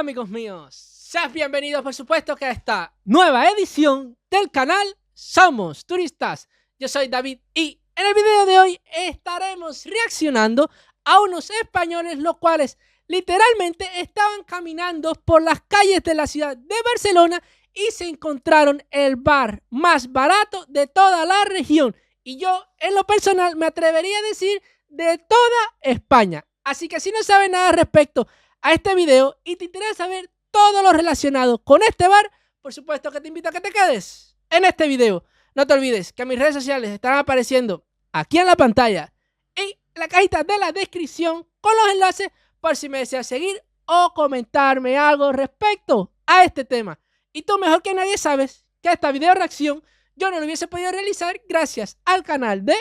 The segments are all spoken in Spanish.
Hola amigos míos, sean bienvenidos por supuesto que a esta nueva edición del canal Somos Turistas. Yo soy David y en el video de hoy estaremos reaccionando a unos españoles los cuales literalmente estaban caminando por las calles de la ciudad de Barcelona y se encontraron el bar más barato de toda la región. Y yo en lo personal me atrevería a decir de toda España. Así que si no sabes nada respecto a este video y te interesa saber todo lo relacionado con este bar, por supuesto que te invito a que te quedes en este video. No te olvides que mis redes sociales estarán apareciendo aquí en la pantalla y en la cajita de la descripción con los enlaces por si me deseas seguir o comentarme algo respecto a este tema. Y tú mejor que nadie sabes que esta video reacción yo no lo hubiese podido realizar gracias al canal de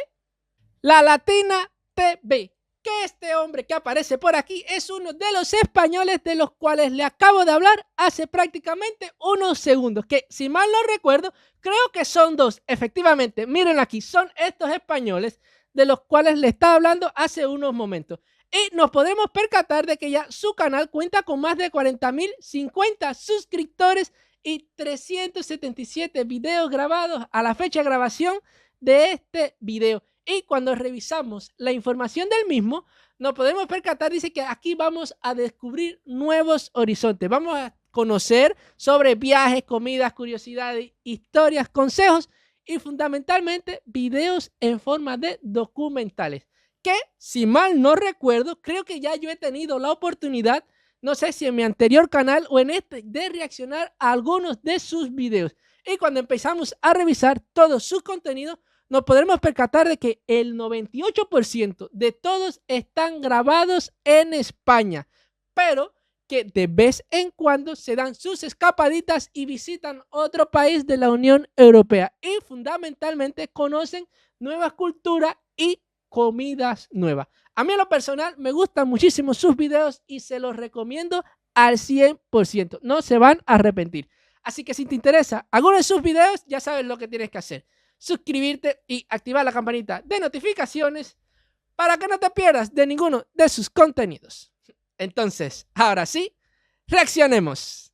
La Latina TV. Que este hombre que aparece por aquí es uno de los españoles de los cuales le acabo de hablar hace prácticamente unos segundos, que si mal no recuerdo, creo que son dos, efectivamente, miren aquí, son estos españoles de los cuales le estaba hablando hace unos momentos. Y nos podemos percatar de que ya su canal cuenta con más de 40.050 suscriptores y 377 videos grabados a la fecha de grabación de este video. Y cuando revisamos la información del mismo, nos podemos percatar, dice que aquí vamos a descubrir nuevos horizontes. Vamos a conocer sobre viajes, comidas, curiosidades, historias, consejos y fundamentalmente videos en forma de documentales. Que, si mal no recuerdo, creo que ya yo he tenido la oportunidad, no sé si en mi anterior canal o en este, de reaccionar a algunos de sus videos. Y cuando empezamos a revisar todo su contenido, nos podremos percatar de que el 98% de todos están grabados en España, pero que de vez en cuando se dan sus escapaditas y visitan otro país de la Unión Europea y fundamentalmente conocen nuevas culturas y comidas nuevas. A mí en lo personal me gustan muchísimo sus videos y se los recomiendo al 100%. No se van a arrepentir. Así que si te interesa alguno de sus videos, ya sabes lo que tienes que hacer. Suscribirte y activar la campanita de notificaciones para que no te pierdas de ninguno de sus contenidos. Entonces, ahora sí, reaccionemos.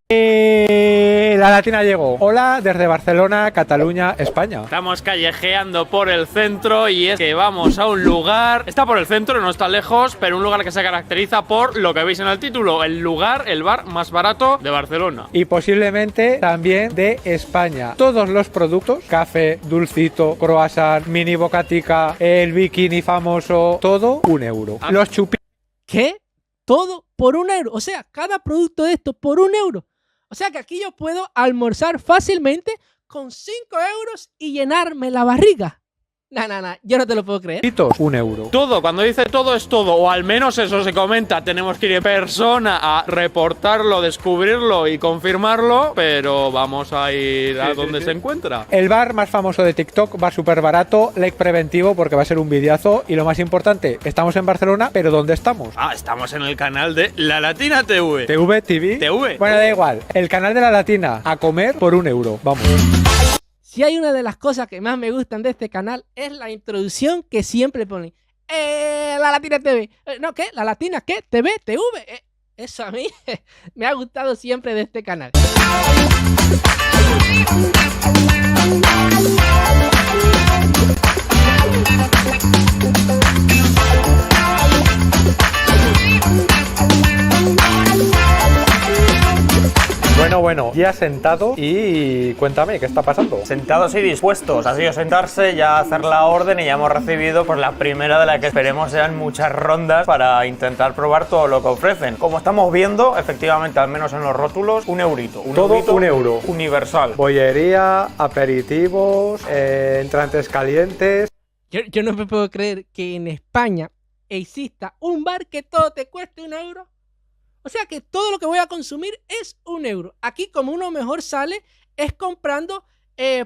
La Latina llegó. Hola desde Barcelona, Cataluña, España. Estamos callejeando por el centro y es que vamos a un lugar, está por el centro, no está lejos, pero un lugar que se caracteriza por lo que veis en el título, el bar más barato de Barcelona. Y posiblemente también de España. Todos los productos, café, dulcito, croissant, mini bocatica, el bikini famoso, todo €1. Los chupitos. ¿Qué? Todo por €1. O sea, cada producto de esto por €1. O sea que aquí yo puedo almorzar fácilmente con 5 euros y llenarme la barriga. No, yo no te lo puedo creer. €1. Todo, cuando dice todo es todo, o al menos eso se comenta, tenemos que ir en persona a reportarlo, descubrirlo y confirmarlo, pero vamos a ir a donde se encuentra. El bar más famoso de TikTok, va súper barato, like preventivo porque va a ser un videazo y lo más importante, estamos en Barcelona, pero ¿dónde estamos? Estamos en el canal de La Latina TV. TV. Bueno, da igual, el canal de La Latina, a comer por €1, vamos. Si hay una de las cosas que más me gustan de este canal es la introducción que siempre ponen. La Latina TV. No, ¿qué? ¿La Latina qué? ¿TV? ¿TV? Eso a mí me ha gustado siempre de este canal. Bueno, ya sentado y cuéntame, ¿qué está pasando? Sentados y dispuestos, ha sido sentarse, ya hacer la orden y ya hemos recibido pues la primera de la que esperemos sean muchas rondas para intentar probar todo lo que ofrecen. Como estamos viendo, efectivamente, al menos en los rótulos, €1. Todo €1. Universal. Bollería, aperitivos, entrantes calientes. Yo no me puedo creer que en España exista un bar que todo te cueste €1. O sea que todo lo que voy a consumir es €1. Aquí como uno mejor sale es comprando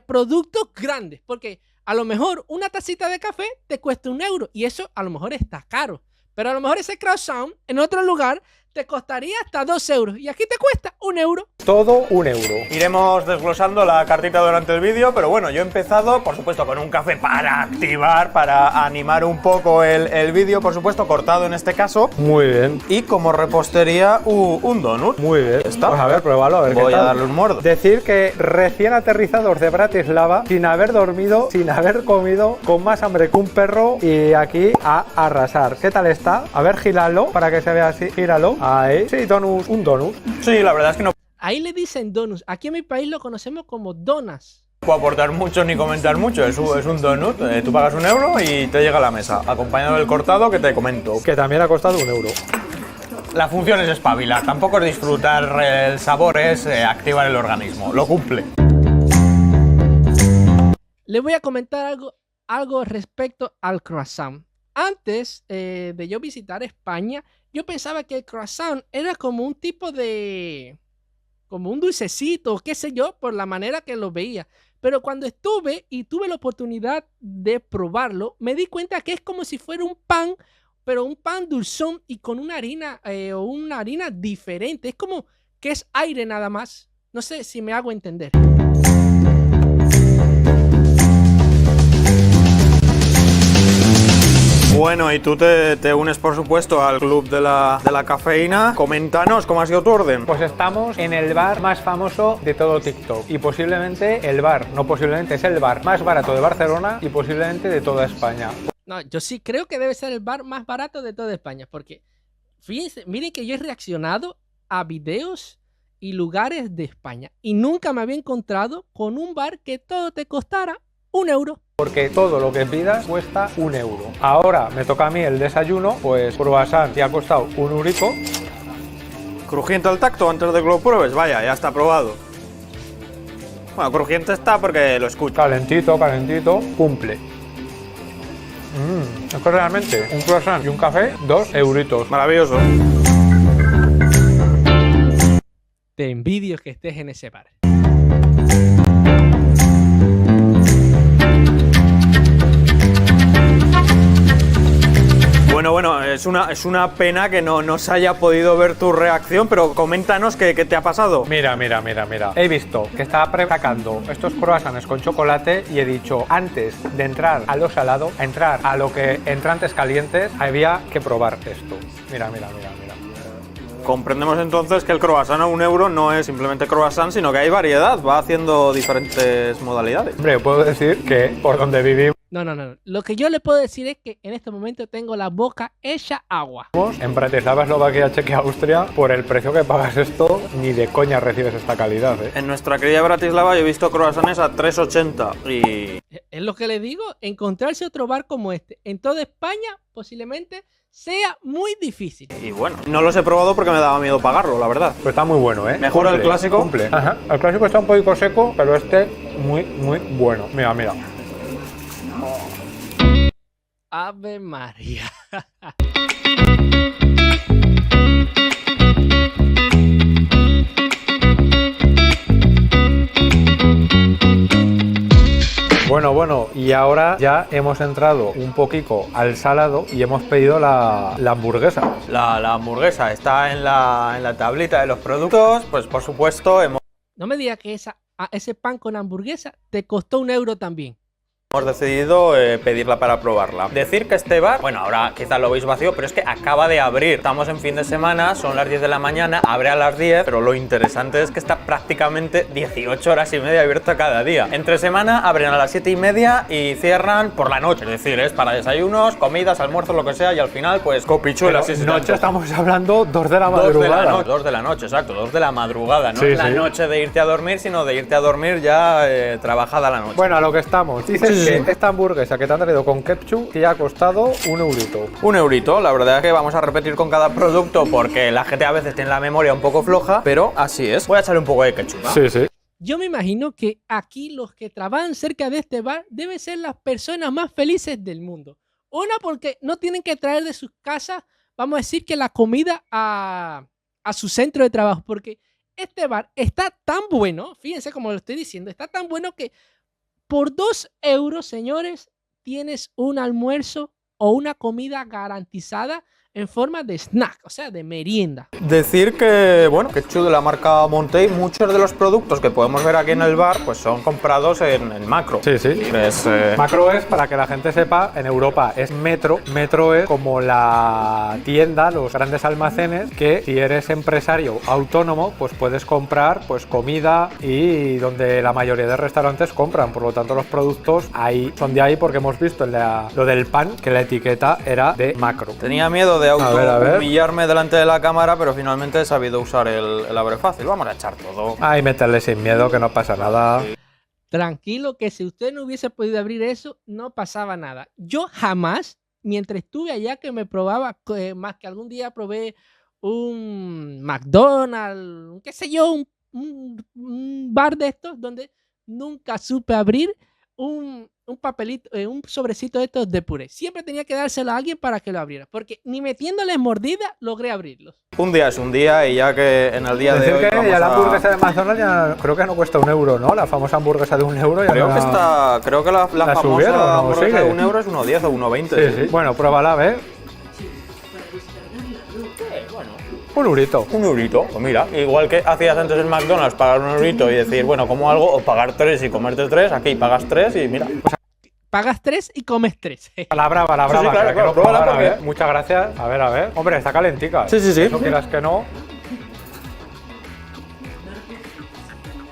productos grandes. Porque a lo mejor una tacita de café te cuesta €1 y eso a lo mejor está caro. Pero a lo mejor ese croissant en otro lugar te costaría hasta 2 euros. Y aquí te cuesta 1 euro. Todo 1 euro. Iremos desglosando la cartita durante el vídeo, pero bueno, yo he empezado, por supuesto, con un café para activar, para animar un poco el vídeo, por supuesto, cortado en este caso. Muy bien. Y como repostería, un donut. Muy bien. ¿Está? Pues a ver, pruébalo, a ver Voy qué a tal. darle un mordo. Decir que recién aterrizados de Bratislava, sin haber dormido, sin haber comido, con más hambre que un perro, y aquí a arrasar. ¿Qué tal está? A ver, gíralo, para que se vea así. Gíralo. Ahí. Sí, donut. Un donut. Sí, la verdad es que no Ahí le dicen donuts. Aquí en mi país lo conocemos como donas. puedo aportar mucho ni comentar mucho. Es un donut. Tú pagas 1 euro y te llega a la mesa, acompañado del cortado que te comento. Que también ha costado 1 euro. La función es espabilar, tampoco es disfrutar el sabor, es activar el organismo. Lo cumple. Le voy a comentar algo respecto al croissant. Antes de yo visitar España, yo pensaba que el croissant era como un tipo de... como un dulcecito, qué sé yo, por la manera que lo veía. Pero cuando estuve y tuve la oportunidad de probarlo, me di cuenta que es como si fuera un pan, pero un pan dulzón y con una harina o una harina diferente. Es como que es aire nada más. No sé si me hago entender. Bueno, y tú te unes, por supuesto, al club de la cafeína. Coméntanos cómo ha sido tu orden. Pues estamos en el bar más famoso de todo TikTok. Y posiblemente el bar, no posiblemente, es el bar más barato de Barcelona y posiblemente de toda España. No, yo sí creo que debe ser el bar más barato de toda España, porque fíjense, miren que yo he reaccionado a videos y lugares de España y nunca me había encontrado con un bar que todo te costara 1 euro. Porque todo lo que pidas cuesta 1 euro. Ahora me toca a mí el desayuno, pues croissant que ha costado 1 eurico. Crujiente al tacto antes de que lo pruebes. Vaya, ya está probado. Bueno, crujiente está porque lo escucho. Calentito, calentito, cumple. Es que realmente un croissant y un café, 2 euritos. Maravilloso. Te envidio que estés en ese bar. Bueno, es una pena que no se haya podido ver tu reacción, pero coméntanos qué te ha pasado. Mira. He visto que estaba sacando estos croissants con chocolate y he dicho, antes de entrar a lo salado, entrar a lo que entrantes calientes, había que probar esto. Mira. Comprendemos entonces que el croissant a 1 euro no es simplemente croissant, sino que hay variedad, va haciendo diferentes modalidades. Hombre, puedo decir que por donde vivimos No. Lo que yo le puedo decir es que en este momento tengo la boca hecha agua. en Bratislava, Eslovaquia, Chequia, Austria, por el precio que pagas esto, ni de coña recibes esta calidad, ¿eh? En nuestra querida Bratislava yo he visto croissants a 3,80 y... Es lo que le digo, encontrarse otro bar como este en toda España posiblemente sea muy difícil. Y bueno, no los he probado porque me daba miedo pagarlo, la verdad. Pues está muy bueno, ¿eh? Mejor el clásico. Cumple. Ajá. El clásico está un poquito seco, pero este muy bueno. Mira. Ave María. Bueno, y ahora ya hemos entrado un poquito al salado y hemos pedido la hamburguesa. La hamburguesa está en la tablita de los productos, pues por supuesto hemos No me digas que ese pan con hamburguesa te costó 1 euro también. decidido pedirla para probarla. Decir que este bar, bueno, ahora quizás lo veis vacío, pero es que acaba de abrir. Estamos en fin de semana, son las 10 de la mañana, abre a las 10, pero lo interesante es que está prácticamente 18 horas y media abierto cada día. Entre semana abren a las 7:30 y cierran por la noche, es decir, es para desayunos, comidas, almuerzos, lo que sea, y al final, pues, copichuelas. Pero noche estamos hablando 2 de la madrugada. 2 de la noche, exacto, 2 de la madrugada, no Sí, es la sí. noche de irte a dormir, sino de irte a dormir ya trabajada la noche. Bueno, a lo que estamos. Dices que esta hamburguesa que te han traído con ketchup que ya ha costado 1 eurito. 1 eurito, la verdad es que vamos a repetir con cada producto porque la gente a veces tiene la memoria un poco floja, pero así es. Voy a echarle un poco de ketchup, ¿no? Sí. Yo me imagino que aquí los que trabajan cerca de este bar deben ser las personas más felices del mundo. Una, porque no tienen que traer de sus casas, vamos a decir, que la comida a su centro de trabajo, porque este bar está tan bueno, fíjense como lo estoy diciendo, está tan bueno que por 2 euros, señores, tienes un almuerzo o una comida garantizada en forma de snack, o sea, de merienda. Decir que, bueno, que chulo de la marca Montey, muchos de los productos que podemos ver aquí en el bar, pues son comprados en Macro. Sí, sí. Macro es, para que la gente sepa, en Europa es Metro. Metro es como la tienda, los grandes almacenes, que si eres empresario autónomo, pues puedes comprar pues comida y donde la mayoría de restaurantes compran. Por lo tanto, los productos ahí son de ahí porque hemos visto lo del pan, que la etiqueta era de Macro. Tenía miedo de humillarme delante de la cámara, pero finalmente he sabido usar el abre fácil. Vamos a echar todo. Ay, meterle sin miedo, que no pasa nada. Tranquilo, que si usted no hubiese podido abrir eso, no pasaba nada. Yo jamás, mientras estuve allá, que me probaba, más que algún día probé un McDonald's, qué sé yo, un bar de estos donde nunca supe abrir un papelito, un sobrecito de estos de puré. Siempre tenía que dárselo a alguien para que lo abriera, porque ni metiéndoles mordida logré abrirlos. Un día es un día, y ya que en el día de hoy que ya la hamburguesa de McDonald's ya creo que no cuesta €1, ¿no? La famosa hamburguesa de €1 ya creo no que está, creo que la famosa subieron, ¿no? hamburguesa de €1 es 1,10 o 1,20. Sí. Bueno, pruébala, ¿ves? Un eurito. Un eurito, pues mira, igual que hacías antes en McDonald's, pagar un eurito y decir, bueno, como algo, o pagar 3 y comerte 3, aquí pagas 3 y mira. Pagas 3 y comes 3. Palabra, Sí, claro, pruébala porque... Muchas gracias. A ver. Hombre, está calentica. Sí. No quieras que no.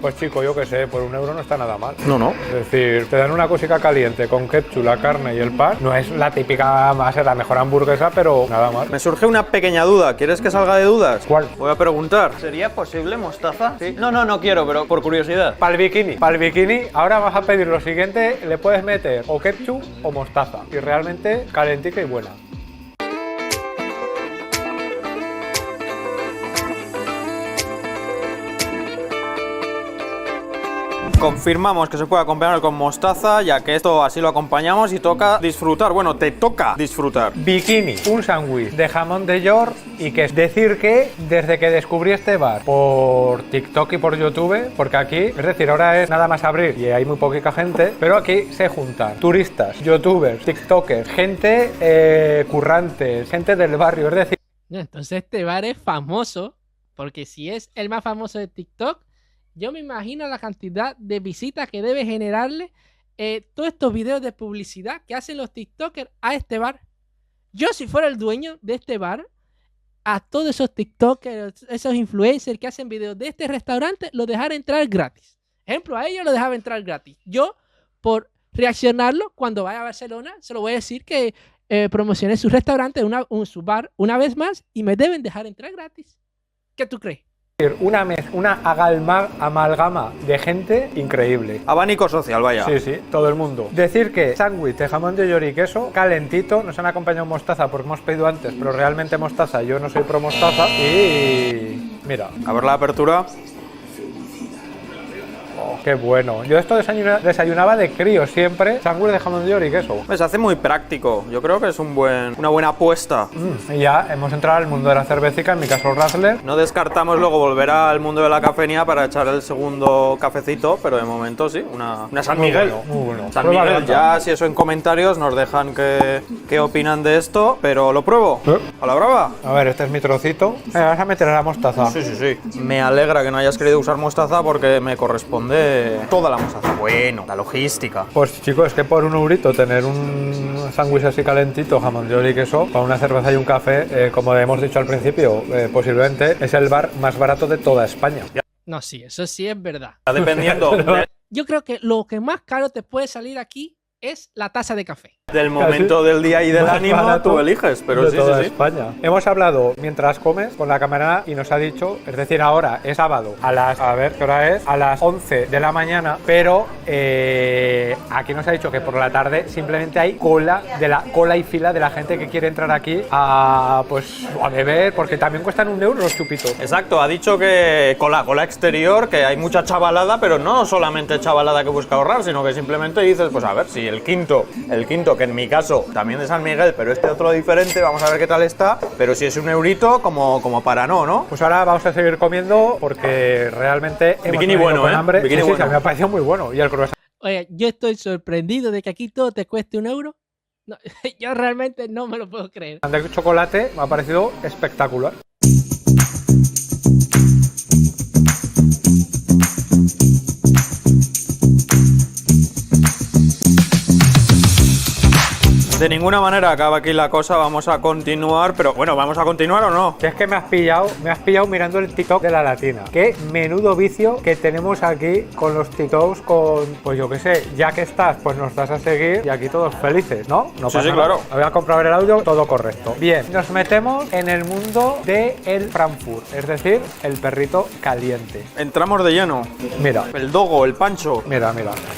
Pues chico, yo qué sé, por €1 no está nada mal. No. Es decir, te dan una cosica caliente con ketchup, la carne y el pan. No es la típica, va a ser la mejor hamburguesa, pero nada mal. Me surge una pequeña duda. ¿Quieres que salga de dudas? ¿Cuál? Voy a preguntar. ¿Sería posible mostaza? Sí. No quiero, pero por curiosidad. Para el bikini, ahora vas a pedir lo siguiente, le puedes meter o ketchup o mostaza. Y realmente calentica y buena. Confirmamos que se puede acompañar con mostaza, ya que esto así lo acompañamos y toca disfrutar. Bueno, te toca disfrutar. Bikini, un sándwich de jamón de York y que es decir que desde que descubrí este bar por TikTok y por YouTube, porque aquí, es decir, ahora es nada más abrir y hay muy poquita gente, pero aquí se juntan turistas, youtubers, tiktokers, gente currantes, gente del barrio, es decir... Entonces este bar es famoso, porque si es el más famoso de TikTok, yo me imagino la cantidad de visitas que debe generarle todos estos videos de publicidad que hacen los TikTokers a este bar. Yo, si fuera el dueño de este bar, a todos esos TikTokers, esos influencers que hacen videos de este restaurante, los dejara entrar gratis. Ejemplo, a ellos los dejaba entrar gratis. Yo, por reaccionarlo, cuando vaya a Barcelona, se lo voy a decir que promocioné su restaurante, su bar, una vez más, y me deben dejar entrar gratis. ¿Qué tú crees? Una amalgama de gente increíble. Abanico social, vaya. Sí, todo el mundo. Decir que sándwich de jamón de york y queso, calentito, nos han acompañado mostaza porque hemos pedido antes, pero realmente mostaza, yo no soy pro mostaza. Y mira. A ver la apertura. Qué bueno. Yo esto desayunaba de crío siempre, sándwich de jamón de york y queso. Se hace muy práctico. Yo creo que es una buena apuesta. Y ya hemos entrado al mundo de la cervecica, en mi caso el Radler. No descartamos luego volver al mundo de la cafetería para echar el segundo cafecito, pero de momento sí, una San Miguel. Muy bueno. San Miguel, ya si eso en comentarios nos dejan qué opinan de esto, pero lo pruebo. ¿A la brava? A ver, este es mi trocito. Vas a meter la mostaza. Sí. Me alegra que no hayas querido usar mostaza porque me corresponde toda la mostaza. Bueno, la logística. Pues chicos, es que por €1 tener un sándwich así calentito, jamón de york y queso, para una cerveza y un café, como hemos dicho al principio, posiblemente es el bar más barato de toda España. No, sí, eso sí es verdad. Está dependiendo Yo creo que lo que más caro te puede salir aquí es la taza de café. del momento del día y del Más ánimo, barato tú eliges, pero de sí, toda sí. España. Hemos hablado mientras comes con la cámara y nos ha dicho, es decir, ahora es sábado a ver qué hora es, a las 11 de la mañana, pero aquí nos ha dicho que por la tarde simplemente hay cola y fila de la gente que quiere entrar aquí a beber, porque también cuestan €1 los chupitos. Exacto, ha dicho que cola exterior, que hay mucha chavalada, pero no solamente chavalada que busca ahorrar, sino que simplemente dices, pues a ver, si el quinto, que en mi caso también de San Miguel, pero este otro diferente, vamos a ver qué tal está, pero si es €1 como para no. Pues ahora vamos a seguir comiendo porque realmente hemos Bikini venido bueno, con hambre. Bikini Sí, bueno. me ha parecido muy bueno. Y el croissant. Oye, yo estoy sorprendido de que aquí todo te cueste €1. No, yo realmente no me lo puedo creer. De chocolate me ha parecido espectacular. De ninguna manera acaba aquí la cosa, vamos a continuar, pero bueno, ¿vamos a continuar o no? Si es que me has pillado mirando el TikTok de la latina. Qué menudo vicio que tenemos aquí con los TikToks, con, pues yo qué sé, ya que estás, pues nos das a seguir y aquí todos felices, ¿no? No Sí, pasa sí, nada. claro. Voy a comprobar el audio, todo correcto. Bien, nos metemos en el mundo del Frankfurt, es decir, el perrito caliente. Entramos de lleno. Mira, El dogo, el pancho. mira.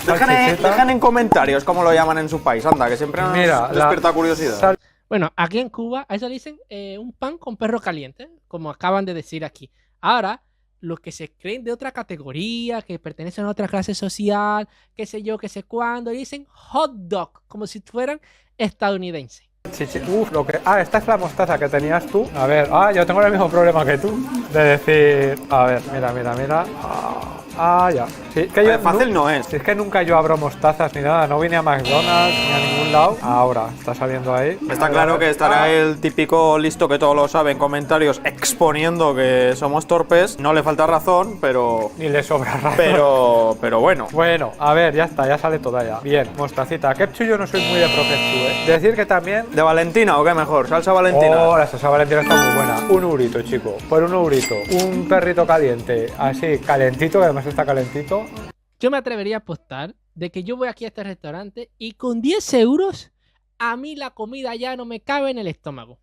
Dejen en comentarios cómo lo llaman en su país, anda, que siempre nos Mira, despierta curiosidad. Bueno, aquí en Cuba a eso le dicen un pan con perro caliente, como acaban de decir aquí. Ahora, los que se creen de otra categoría, que pertenecen a otra clase social, qué sé yo, qué sé cuándo, dicen hot dog, como si fueran estadounidenses. Lo que... Ah, esta es la mostaza que tenías tú. A ver, yo tengo el mismo problema que tú. De decir, a ver, mira. Ya. Sí, que yo Fácil no es. Si es que nunca yo abro mostazas ni nada, no vine a McDonald's ni a ningún lado. Ahora, está saliendo ahí. Está claro que estará el típico listo que todo lo sabe en comentarios exponiendo que somos torpes. No le falta razón, pero Ni le sobra razón. pero bueno. Bueno, a ver, ya está, ya sale toda ya. Bien, mostacita. Ketchup yo no soy muy de pro-ketchup, Decir que también... ¿De Valentina o qué mejor? ¿Salsa Valentina? Oh, la salsa Valentina está muy buena. Un eurito, chico. Por un eurito. Un perrito caliente. Así, calentito, que además está calentito. Yo me atrevería a apostar de que yo voy aquí a este restaurante y con 10 euros a mí la comida ya no me cabe en el estómago.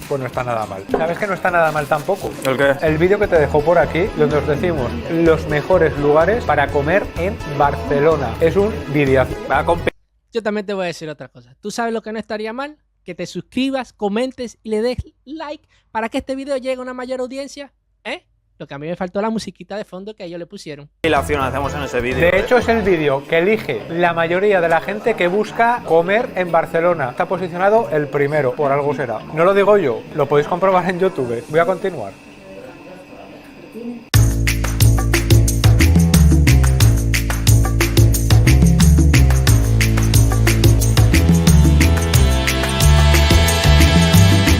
Pues no está nada mal. ¿Sabes que no está nada mal tampoco? ¿El qué? El vídeo que te dejo por aquí, donde os decimos los mejores lugares para comer en Barcelona. Es un videazo. Yo también te voy a decir otra cosa. ¿Tú sabes lo que no estaría mal? Que te suscribas, comentes y le des like para que este video llegue a una mayor audiencia. Lo que a mí me faltó la musiquita de fondo que ellos le pusieron. ¿Qué acción hacemos en ese vídeo? De hecho, es el vídeo que elige la mayoría de la gente que busca comer en Barcelona. Está posicionado el primero, por algo será. No lo digo yo, lo podéis comprobar en YouTube. Voy a continuar.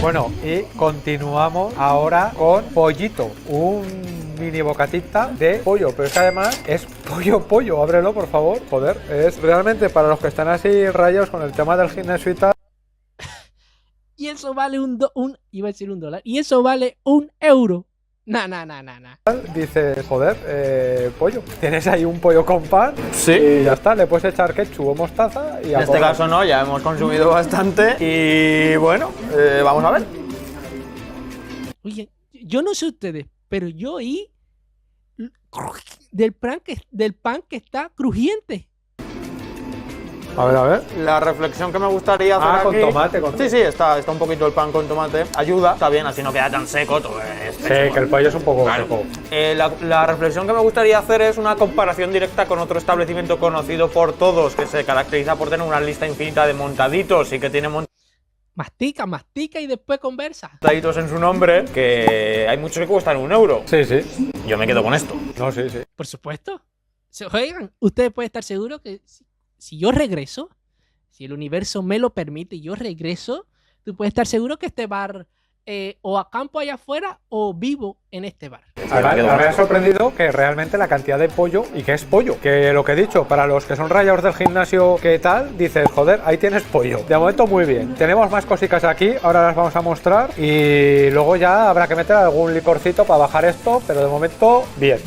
Bueno, y continuamos ahora con Pollito, un mini bocatita de pollo, pero es que además es pollo, ábrelo por favor, joder, es realmente para los que están así rayados con el tema del gimnasio y tal. Y eso vale iba a decir $1, y eso vale €1. Nah. Dices, joder, pollo, tienes ahí un pollo con pan Sí. y ya está, le puedes echar ketchup o mostaza y En este caso no, ya hemos consumido bastante y bueno, vamos a ver. Oye, yo no sé ustedes, pero yo oí del pan que está crujiente. A ver. La reflexión que me gustaría hacer Con aquí... tomate, Sí, está un poquito el pan con tomate. Ayuda, está bien, así no queda tan seco. Sí, que el pollo es un poco Claro. seco. La reflexión que me gustaría hacer es una comparación directa con otro establecimiento conocido por todos, que se caracteriza por tener una lista infinita de montaditos y que tiene Mastica y después conversa. montaditos en su nombre, que hay muchos que cuestan €1. Sí. Yo me quedo con esto. No, sí. Por supuesto. Oigan, ustedes pueden estar seguros que si yo regreso, si el universo me lo permite y yo regreso, tú puedes estar seguro que este bar o acampo allá afuera o vivo en este bar. Me ha sorprendido que realmente la cantidad de pollo, y que es pollo, que lo que he dicho, para los que son rayados del gimnasio, ¿qué tal? Dices, joder, ahí tienes pollo. De momento muy bien. Tenemos más cositas aquí, ahora las vamos a mostrar y luego ya habrá que meter algún licorcito para bajar esto, pero de momento, bien.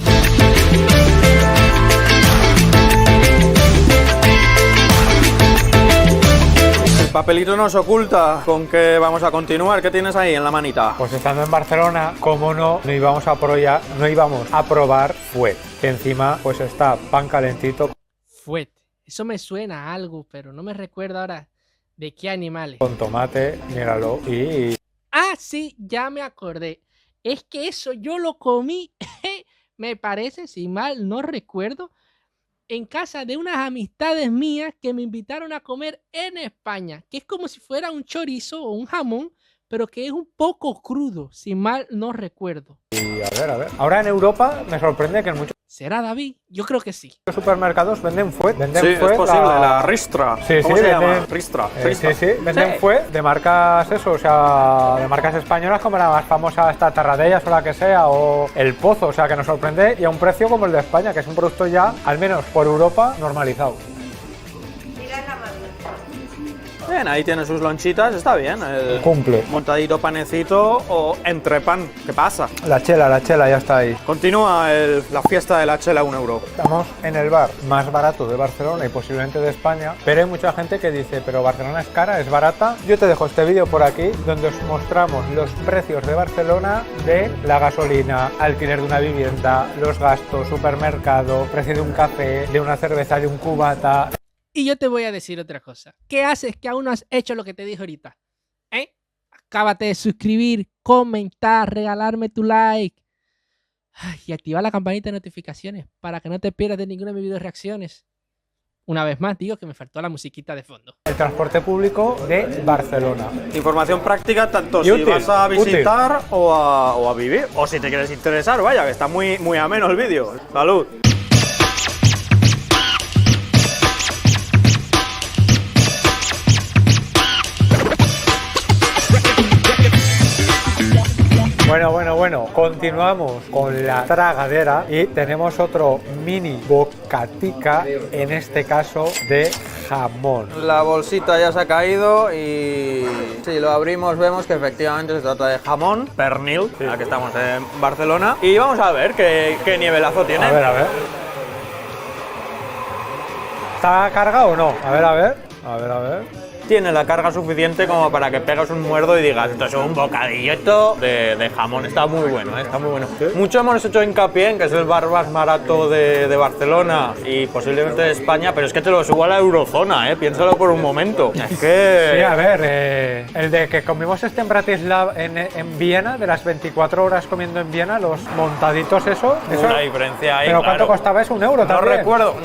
El papelito nos oculta con que vamos a continuar. ¿Qué tienes ahí en la manita? Pues estando en Barcelona, como no íbamos a probar fuet. Que encima pues está pan calentito Fuet. Eso me suena a algo, pero no me recuerdo ahora de qué animales. con tomate, míralo, y Ah, sí, ya me acordé. Es que eso yo lo comí, me parece, si mal no recuerdo, en casa de unas amistades mías que me invitaron a comer en España, que es como si fuera un chorizo o un jamón, pero que es un poco crudo, si mal no recuerdo. a ver. Ahora en Europa me sorprende que en muchos ¿Será David? Yo creo que sí. Los supermercados venden fuet. Venden Sí, fuet es posible, la Ristra. Sí, ¿Cómo sí, se llama? venden- Ristra. Sí, sí, venden fuet de marcas eso, o sea, de marcas españolas como la más famosa esta Tarradellas o la que sea, o El Pozo, o sea, que nos sorprende y a un precio como el de España, que es un producto ya, al menos por Europa, normalizado. Bien, ahí tiene sus lonchitas, está bien. El Cumple. montadito panecito o entrepan. ¿Qué pasa? La chela ya está ahí. Continúa la fiesta de la chela a €1. Estamos en el bar más barato de Barcelona y posiblemente de España, pero hay mucha gente que dice, pero Barcelona es cara, es barata. Yo te dejo este vídeo por aquí donde os mostramos los precios de Barcelona de la gasolina, alquiler de una vivienda, los gastos, supermercado, precio de un café, de una cerveza, de un cubata. Y yo te voy a decir otra cosa. ¿Qué haces que aún no has hecho lo que te dije ahorita? Acábate de suscribir, comentar, regalarme tu like. Ay, y activar la campanita de notificaciones para que no te pierdas de ninguna de mis video reacciones. Una vez más digo que me faltó la musiquita de fondo. El transporte público de Barcelona. Información práctica tanto Y si útil, vas a útil. visitar o a vivir. O si te quieres interesar, vaya, que está muy, muy ameno el vídeo. ¡Salud! Bueno, continuamos con la tragadera y tenemos otro mini bocatica, en este caso de jamón. La bolsita ya se ha caído y si lo abrimos vemos que efectivamente se trata de jamón pernil, aquí estamos en Barcelona. Y vamos a ver qué nivelazo tiene. A ver. ¿Está cargado o no? A ver. Tiene la carga suficiente como para que pegas un muerdo y digas, esto es un bocadillito de jamón. Está muy bueno, está muy bueno. Mucho hemos hecho hincapié en que es el bar más barato de Barcelona y posiblemente de España, pero es que te lo subo a la eurozona, piénsalo por un momento. Es que... Sí, a ver, el de que comimos en Bratislava, en Viena, de las 24 horas comiendo en Viena, los montaditos eso... Una diferencia ahí, ¿Pero claro. cuánto costaba eso? ¿€1 No también? recuerdo.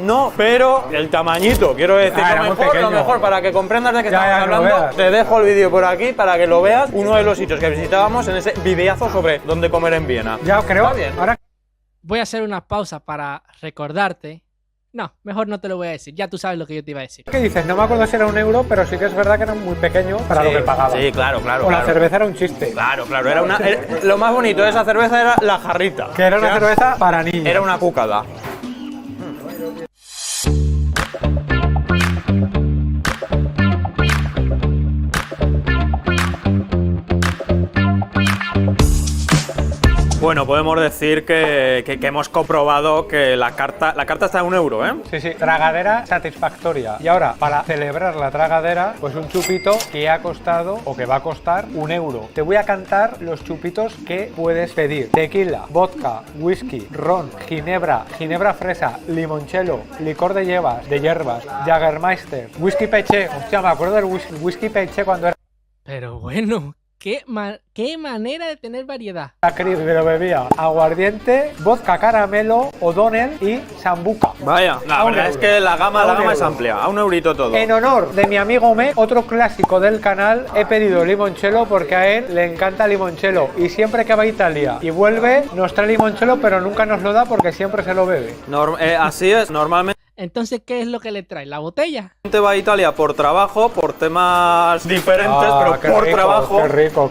No, pero el tamañito, quiero decir, Era muy lo pequeño. mejor, para que comprendas de qué Ya, estamos que lo hablando, veas. te dejo el vídeo por aquí para que lo veas, uno de los sitios que visitábamos en ese videazo sobre dónde comer en Viena. Ya creo, Está bien. ahora Voy a hacer una pausa para recordarte. No, mejor no te lo voy a decir. Ya tú sabes lo que yo te iba a decir. que dices, no me acuerdo si era €1, pero sí que es verdad que era muy pequeño para lo que pagaba. Sí, claro. O la cerveza era un chiste. Claro, lo más bonito de esa cerveza era la jarrita. Que era una cerveza para niños. Era una cucada. Bueno, podemos decir que hemos comprobado que la carta está a €1, ¿eh? Sí, tragadera satisfactoria. Y ahora, para celebrar la tragadera, pues un chupito que ha costado o que va a costar €1. Te voy a cantar los chupitos que puedes pedir: tequila, vodka, whisky, ron, ginebra fresa, limoncello, licor de hierbas, Jägermeister, whisky peché. Hostia, me acuerdo del whisky peché cuando era Pero bueno, qué manera de tener variedad. crío y me lo bebía. Aguardiente, vodka caramelo, O'Donnell y sambuca. Vaya, la A verdad €1. es que la A gama es €1. amplia, a €1 todo. En honor de mi amigo Me, otro clásico del canal, he pedido limoncello porque a él le encanta limoncello y siempre que va a Italia y vuelve nos trae limoncello, pero nunca nos lo da porque siempre se lo bebe. Así es, normalmente Entonces, ¿qué es lo que le trae? ¿La botella? va a Italia por trabajo, por temas diferentes, pero qué por rico, trabajo.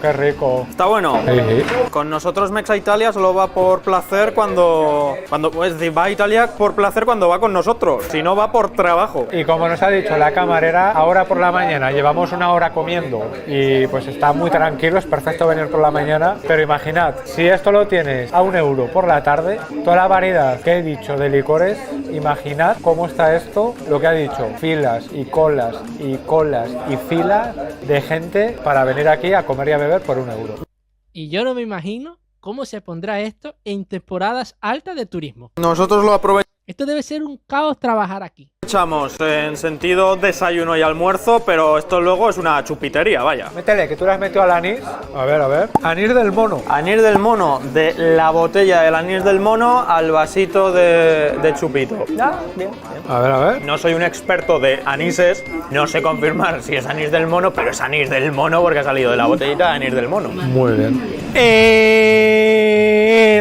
Qué rico. Está bueno. Sí. Con nosotros Mexa Italia solo va por placer cuando es decir, va a Italia por placer cuando va con nosotros, si no va por trabajo. Y como nos ha dicho la camarera, ahora por la mañana llevamos una hora comiendo y pues está muy tranquilo, es perfecto venir por la mañana, pero imaginad, si esto lo tienes a €1 por la tarde, toda la variedad que he dicho de licores, imaginad cómo está esto, lo que ha dicho, filas y colas y filas de gente para venir aquí a comer y a beber por €1. Y yo no me imagino cómo se pondrá esto en temporadas altas de turismo. Nosotros lo aprovechamos Esto debe ser un caos trabajar aquí. Echamos en sentido desayuno y almuerzo, pero esto luego es una chupitería, vaya. Métele, que tú le has metido al anís. A ver. Anís del mono. Anís del mono, de la botella del anís del mono al vasito de chupito. Ah, bien. A ver. No soy un experto de anises, no sé confirmar si es anís del mono, pero es anís del mono porque ha salido de la botellita de anís del mono. Muy bien.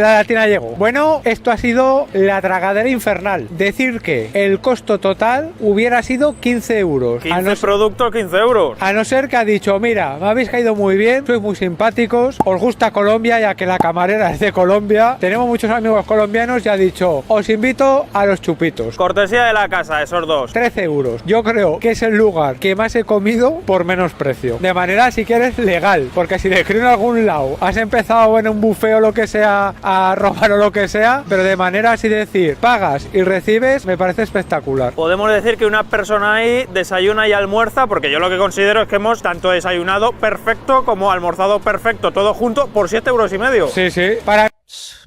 La latina llegó. Bueno, esto ha sido la tragadera infernal. Decir que el costo total hubiera sido 15 euros. 15 productos, 15 euros. A no ser que ha dicho, mira, me habéis caído muy bien, sois muy simpáticos, os gusta Colombia, ya que la camarera es de Colombia, tenemos muchos amigos colombianos y ha dicho, os invito a los chupitos. Cortesía de la casa, esos dos. 13 euros. Yo creo que es el lugar que más he comido por menos precio. De manera, si quieres, legal. Porque si te escribo en algún lado, has empezado en un buffet o lo que sea a robar o lo que sea, pero de manera así decir, pagas y recibes, me parece espectacular. Podemos decir que una persona ahí desayuna y almuerza, porque yo lo que considero es que hemos tanto desayunado perfecto como almorzado perfecto, todo junto por 7,5 euros. Sí, para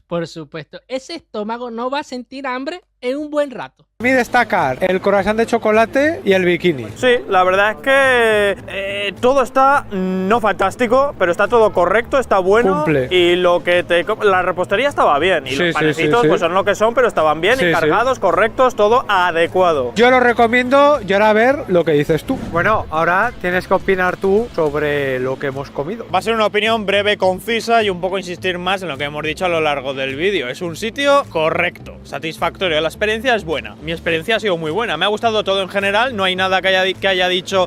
Por supuesto, ese estómago no va a sentir hambre en un buen rato. mí destacar el croissant de chocolate y el bikini. Sí, la verdad es que todo está no fantástico, pero está todo correcto, está bueno. Cumple. Y lo que la repostería estaba bien. Y Sí, los sí, panecitos sí. pues son lo que son, pero estaban bien, Sí, y cargados, correctos, todo adecuado. Yo lo recomiendo y ahora a ver lo que dices tú. Bueno, ahora tienes que opinar tú sobre lo que hemos comido. Va a ser una opinión breve, concisa y un poco insistir más en lo que hemos dicho a lo largo del vídeo. Es un sitio correcto, satisfactorio, la experiencia es buena. Mi experiencia ha sido muy buena, me ha gustado todo en general, no hay nada que haya dicho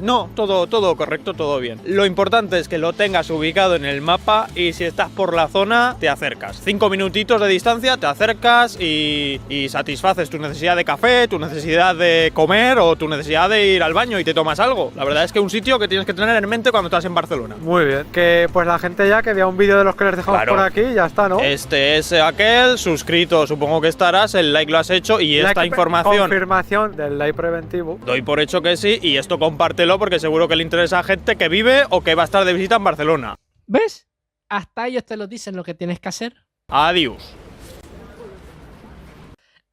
no, todo correcto, todo bien. Lo importante es que lo tengas ubicado en el mapa y si estás por la zona te acercas. 5 minutitos de distancia, te acercas y satisfaces tu necesidad de café, tu necesidad de comer o tu necesidad de ir al baño y te tomas algo. La verdad es que es un sitio que tienes que tener en mente cuando estás en Barcelona. Muy bien, que pues la gente ya que vea un vídeo de los que les dejamos Claro. por aquí y ya está, ¿no? Este es aquel, suscrito supongo que estarás, el like lo has hecho y esta información Confirmación del like preventivo. doy por hecho que sí, y esto compártelo porque seguro que le interesa a gente que vive o que va a estar de visita en Barcelona. ¿Ves? Hasta ellos te lo dicen lo que tienes que hacer. Adiós.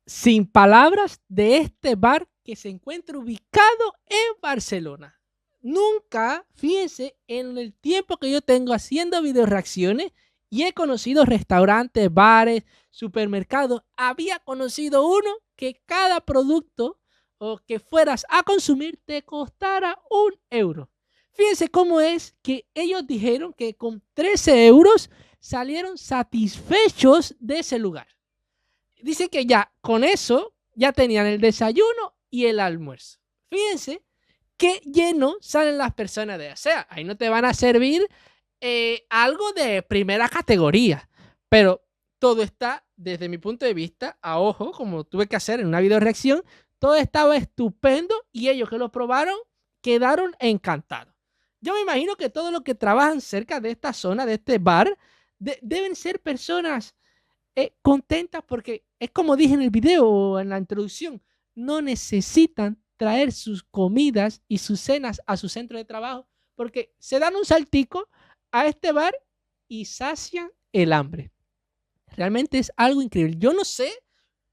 Sin palabras de este bar que se encuentra ubicado en Barcelona. Nunca, fíjense, en el tiempo que yo tengo haciendo video reacciones y he conocido restaurantes, bares, supermercados, había conocido uno que cada producto o que fueras a consumir te costara 1 euro. Fíjense cómo es que ellos dijeron que con 13 euros salieron satisfechos de ese lugar. Dice que ya con eso ya tenían el desayuno y el almuerzo. Fíjense qué lleno salen las personas de ASEA. Ahí no te van a servir algo de primera categoría, pero todo está, desde mi punto de vista, a ojo, como tuve que hacer en una video reacción, todo estaba estupendo y ellos que lo probaron quedaron encantados. Yo me imagino que todos los que trabajan cerca de esta zona, de este bar, deben ser personas contentas porque es como dije en el video o en la introducción, no necesitan traer sus comidas y sus cenas a su centro de trabajo porque se dan un saltico a este bar y sacian el hambre. Realmente es algo increíble. Yo no sé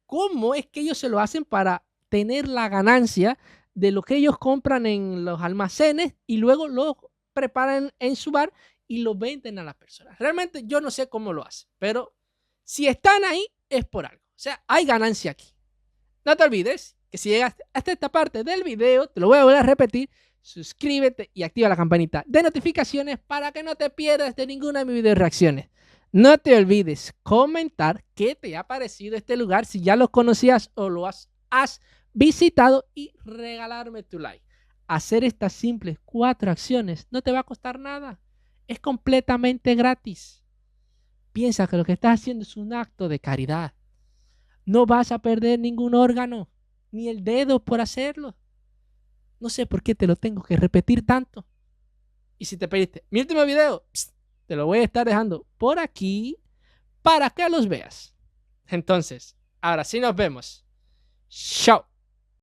cómo es que ellos se lo hacen para tener la ganancia de lo que ellos compran en los almacenes y luego lo preparan en su bar y lo venden a las personas. Realmente yo no sé cómo lo hacen, pero si están ahí es por algo. O sea, hay ganancia aquí. No te olvides que si llegaste hasta esta parte del video, te lo voy a volver a repetir, suscríbete y activa la campanita de notificaciones para que no te pierdas de ninguna de mis video reacciones. No te olvides comentar qué te ha parecido este lugar, si ya lo conocías o lo has visitado y regalarme tu like. Hacer estas simples 4 acciones no te va a costar nada. Es completamente gratis. Piensa que lo que estás haciendo es un acto de caridad. No vas a perder ningún órgano, ni el dedo por hacerlo. No sé por qué te lo tengo que repetir tanto. Y si te pediste mi último video, te lo voy a estar dejando por aquí para que los veas. Entonces, ahora sí nos vemos. Chao.